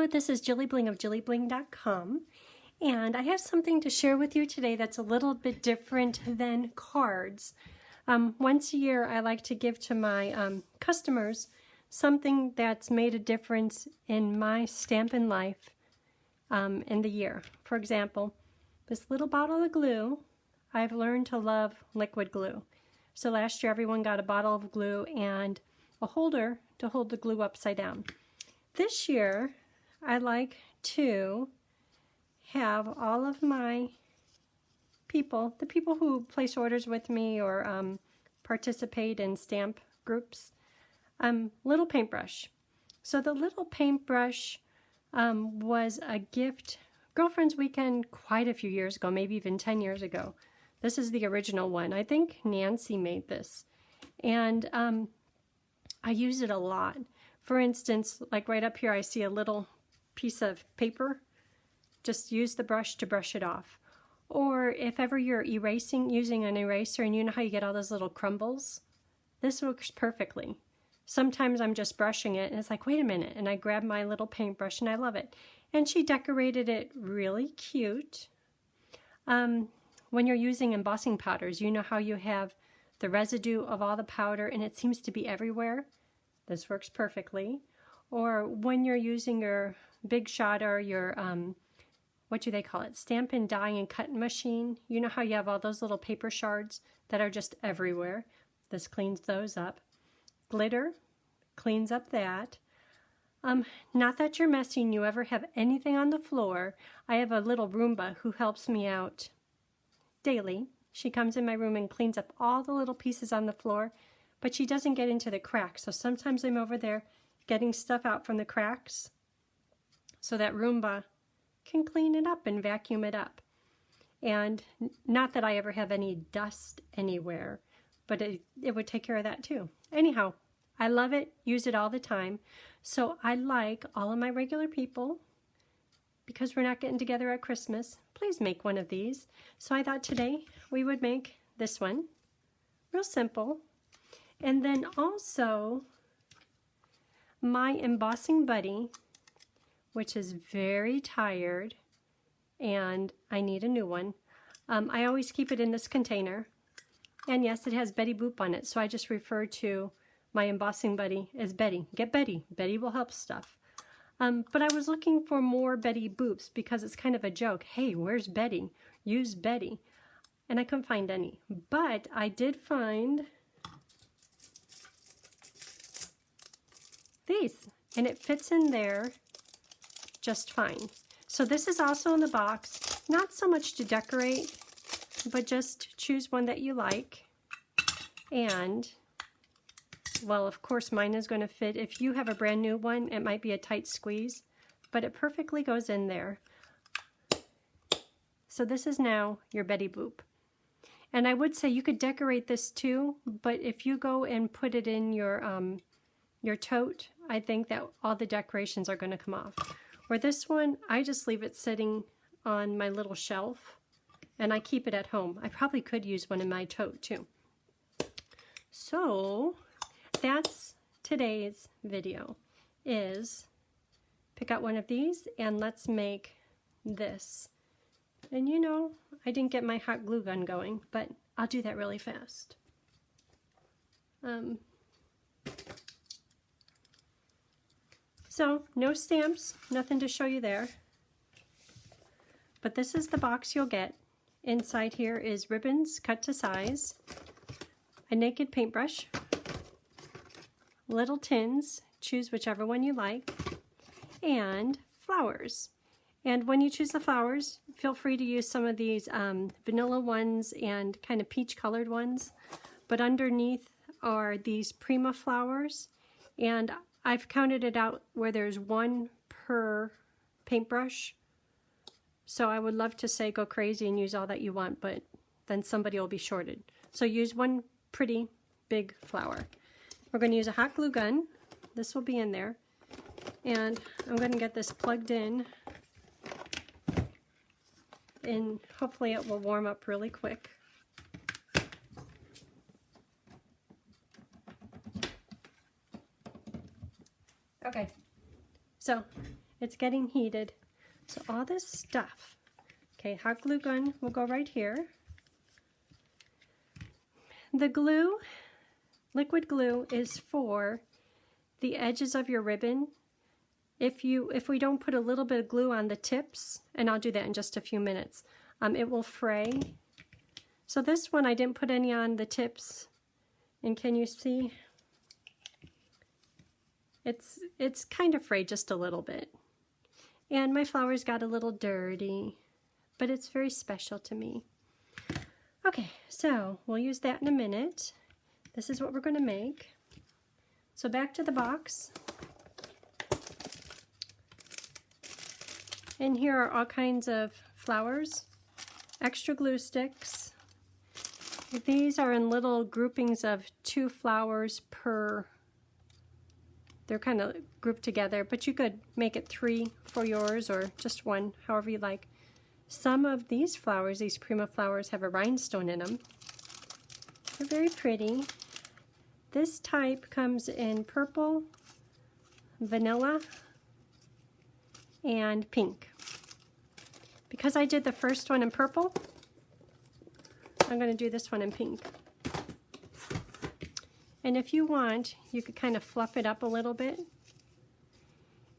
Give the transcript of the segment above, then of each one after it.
Hello, this is JilliBling of JilliBling.com, and I have something to share with you today that's a little bit different than cards. Once a year, I like to give to my customers something that's made a difference in my Stampin' life in the year. For example, this little bottle of glue, I've learned to love liquid glue. So last year, everyone got a bottle of glue and a holder to hold the glue upside down. This year, I like to have all of my people, the people who place orders with me or participate in stamp groups, little paintbrush. So the little paintbrush was a gift, Girlfriend's Weekend, quite a few years ago, maybe even 10 years ago. This is the original one. I think Nancy made this. And I use it a lot. For instance, like right up here, I see a little piece of paper. Just use the brush to brush it off. Or if ever you're erasing, using an eraser, and you know how you get all those little crumbles, this works perfectly. Sometimes I'm just brushing it, and it's like, wait a minute, and I grab my little paintbrush, and I love it. And she decorated it really cute. When you're using embossing powders, you know how you have the residue of all the powder, and it seems to be everywhere. This works perfectly. Or when you're using your Big Shot or your, what do they call it, Stampin' die and cut machine, you know how you have all those little paper shards that are just everywhere. This cleans those up. Glitter cleans up that. Not that you're messy and you ever have anything on the floor. I have a little Roomba who helps me out daily. She comes in my room and cleans up all the little pieces on the floor, but she doesn't get into the cracks. So sometimes I'm over there getting stuff out from the cracks so that Roomba can clean it up and vacuum it up. And not that I ever have any dust anywhere, but it would take care of that too. Anyhow, I love it, use it all the time. So I like all of my regular people, because we're not getting together at Christmas, please make one of these. So I thought today we would make this one, real simple. And then also my embossing buddy, which is very tired, and I need a new one. I always keep it in this container. And yes, it has Betty Boop on it, so I just refer to my embossing buddy as Betty. Get Betty. Betty will help stuff. But I was looking for more Betty Boops because it's kind of a joke. Hey, where's Betty? Use Betty. And I couldn't find any. But I did find these, and it fits in there just fine. So this is also in the box, not so much to decorate, but just choose one that you like. And, well, of course mine is going to fit. If you have a brand new one, it might be a tight squeeze, but it perfectly goes in there. So this is now your Betty Boop. And I would say you could decorate this too, but if you go and put it in your tote, I think that all the decorations are going to come off. Or this one, I just leave it sitting on my little shelf, and I keep it at home. I probably could use one in my tote too. So that's today's video, is pick out one of these and let's make this. And you know, I didn't get my hot glue gun going, but I'll do that really fast. So, no stamps, nothing to show you there. But this is the box you'll get. Inside here is ribbons cut to size, a naked paintbrush, little tins, choose whichever one you like, and flowers. And when you choose the flowers, feel free to use some of these vanilla ones and kind of peach colored ones. But underneath are these Prima Flowers, and I've counted it out where there's one per paintbrush. So I would love to say go crazy and use all that you want, but then somebody will be shorted. So use one pretty big flower. We're going to use a hot glue gun. This will be in there. And I'm going to get this plugged in. And hopefully it will warm up really quick. Okay, so It's getting heated. So all this stuff. Okay, hot glue gun will go right here. The glue, liquid glue, is for the edges of your ribbon. If we don't put a little bit of glue on the tips, and I'll do that in just a few minutes, it will fray. So this one I didn't put any on the tips, and can you see? It's kind of frayed just a little bit. And my flowers got a little dirty, but it's very special to me. Okay, so we'll use that in a minute. This is what we're going to make. So back to the box. And here are all kinds of flowers, extra glue sticks. These are in little groupings of 2 flowers per. They're kind of grouped together, but you could make it 3 for yours or just 1, however you like. Some of these flowers, these Prima flowers, have a rhinestone in them. They're very pretty. This type comes in purple, vanilla, and pink. Because I did the first one in purple, I'm going to do this one in pink. And if you want, you could kind of fluff it up a little bit.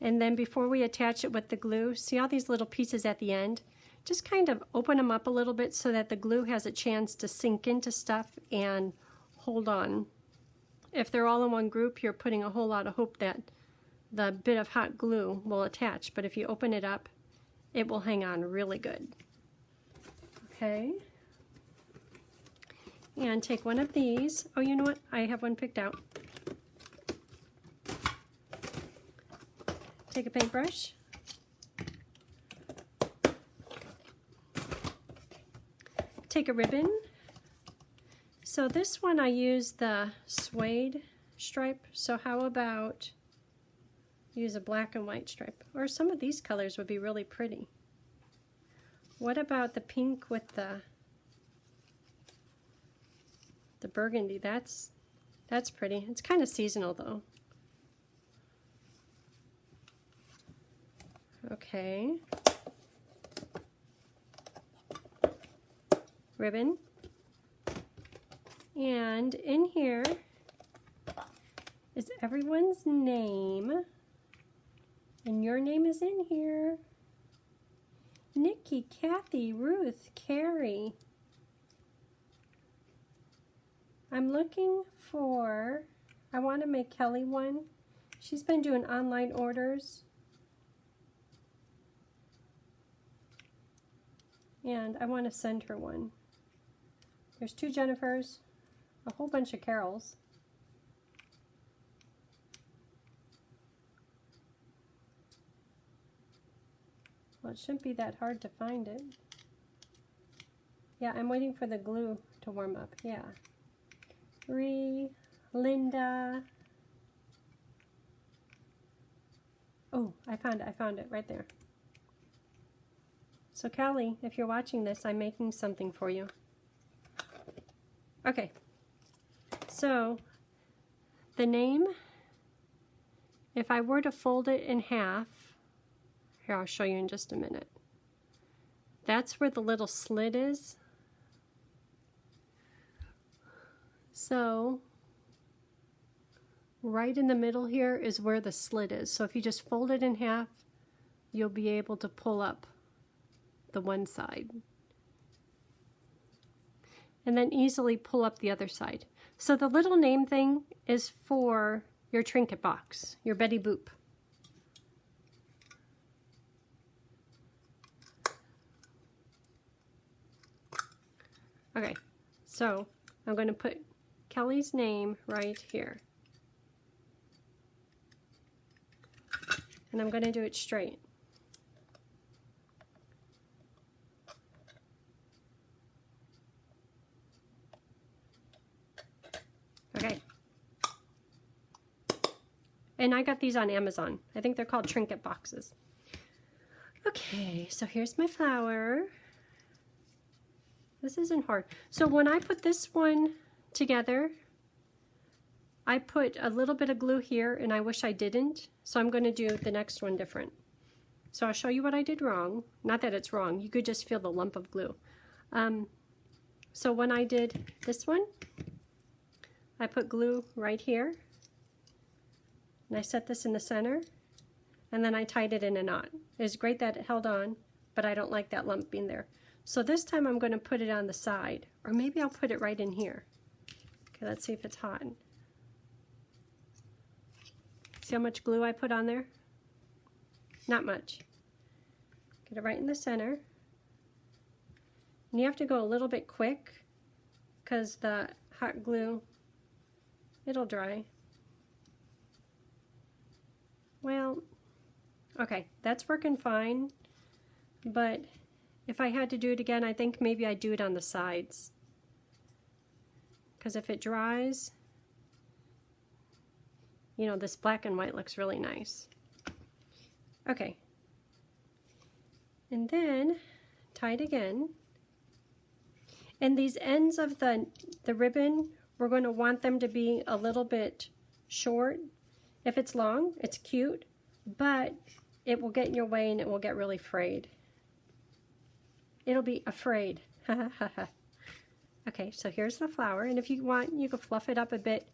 And then before we attach it with the glue, see all these little pieces at the end? Just kind of open them up a little bit so that the glue has a chance to sink into stuff and hold on. If they're all in one group, you're putting a whole lot of hope that the bit of hot glue will attach. But if you open it up, it will hang on really good. Okay. And take one of these. Oh, you know what? I have one picked out. Take a paintbrush. Take a ribbon. So this one I use the suede stripe. So how about use a black and white stripe? Or some of these colors would be really pretty. What about the pink with the burgundy? That's pretty. It's kind of seasonal though. Okay. Ribbon. And in here is everyone's name. And your name is in here. Nikki, Kathy, Ruth, Carrie. I'm looking for, I want to make Kelly one. She's been doing online orders. And I want to send her one. There's 2 Jennifers, a whole bunch of Carols. Well, it shouldn't be that hard to find it. Yeah, I'm waiting for the glue to warm up. Yeah. Linda. Oh, I found it right there. So Kelly, if you're watching this, I'm making something for you. Okay. So the name, if I were to fold it in half, here I'll show you in just a minute. That's where the little slit is. So right in the middle here is where the slit is. So if you just fold it in half, you'll be able to pull up the one side. And then easily pull up the other side. So the little name thing is for your trinket box, your Betty Boop. Okay, so I'm going to put Kelly's name right here. And I'm going to do it straight. Okay. And I got these on Amazon. I think they're called trinket boxes. Okay, so here's my flower. This isn't hard. So when I put this one together, I put a little bit of glue here, and I wish I didn't. So I'm going to do the next one different. So I'll show you what I did wrong. Not that it's wrong, you could just feel the lump of glue. So when I did this one, I put glue right here, and I set this in the center, and then I tied it in a knot. It was great that it held on, but I don't like that lump being there. So this time I'm going to put it on the side, or maybe I'll put it right in here. Okay, let's see if it's hot. See how much glue I put on there? Not much. Get it right in the center. And you have to go a little bit quick because the hot glue, it'll dry. Well, okay, that's working fine, but if I had to do it again, I think maybe I'd do it on the sides, because if it dries, you know, this black and white looks really nice. Okay, and then tie it again. And these ends of the ribbon, we're going to want them to be a little bit short. If it's long, it's cute, but it will get in your way and it will get really frayed. It'll be afraid. Okay, so here's the flower, and if you want, you can fluff it up a bit,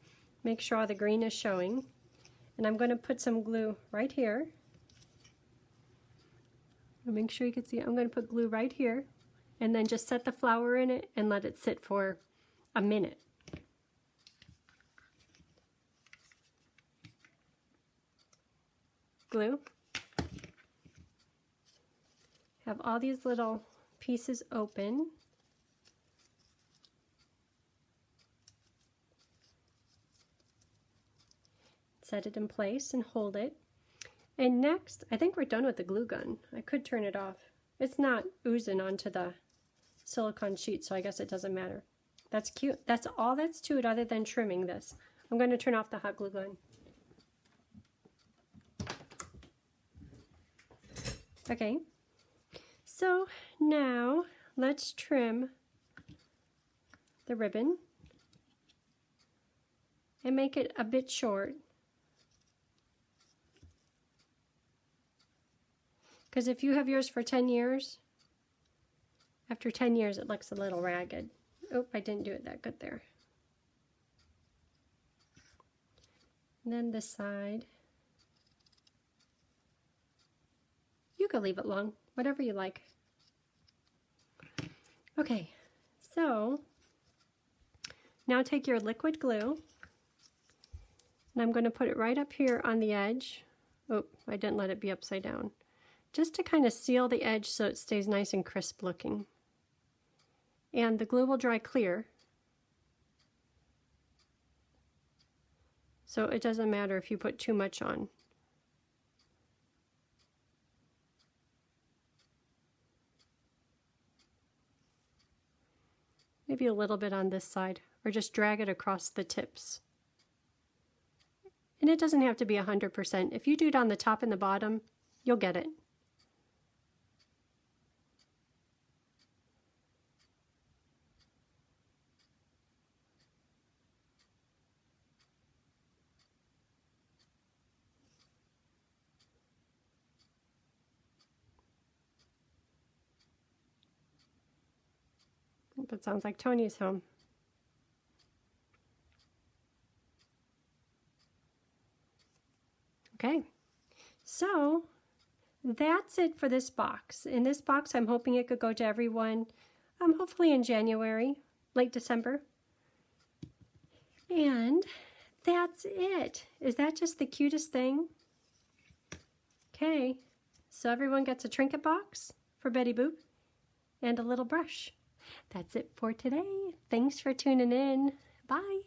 make sure all the green is showing. And I'm going to put some glue right here. Make sure you can see it. I'm going to put glue right here, and then just set the flower in it and let it sit for a minute. Glue. Have all these little pieces open. Set it in place and hold it. And next, I think we're done with the glue gun. I could turn it off. It's not oozing onto the silicone sheet, so I guess it doesn't matter. That's cute. That's all that's to it other than trimming this. I'm going to turn off the hot glue gun. Okay, so now let's trim the ribbon and make it a bit short. Because if you have yours for 10 years, after 10 years it looks a little ragged. Oh, I didn't do it that good there. And then this side. You can leave it long, whatever you like. Okay, so now take your liquid glue, and I'm going to put it right up here on the edge. Oh, I didn't let it be upside down. Just to kind of seal the edge so it stays nice and crisp looking. And the glue will dry clear, so it doesn't matter if you put too much on. Maybe a little bit on this side, or just drag it across the tips. And it doesn't have to be 100%. If you do it on the top and the bottom, you'll get it. That sounds like Tony's home. Okay, so that's it for this box. In this box, I'm hoping it could go to everyone, hopefully in January, late December. And that's it. Is that just the cutest thing? Okay, so everyone gets a trinket box for Betty Boop and a little brush. That's it for today. Thanks for tuning in. Bye.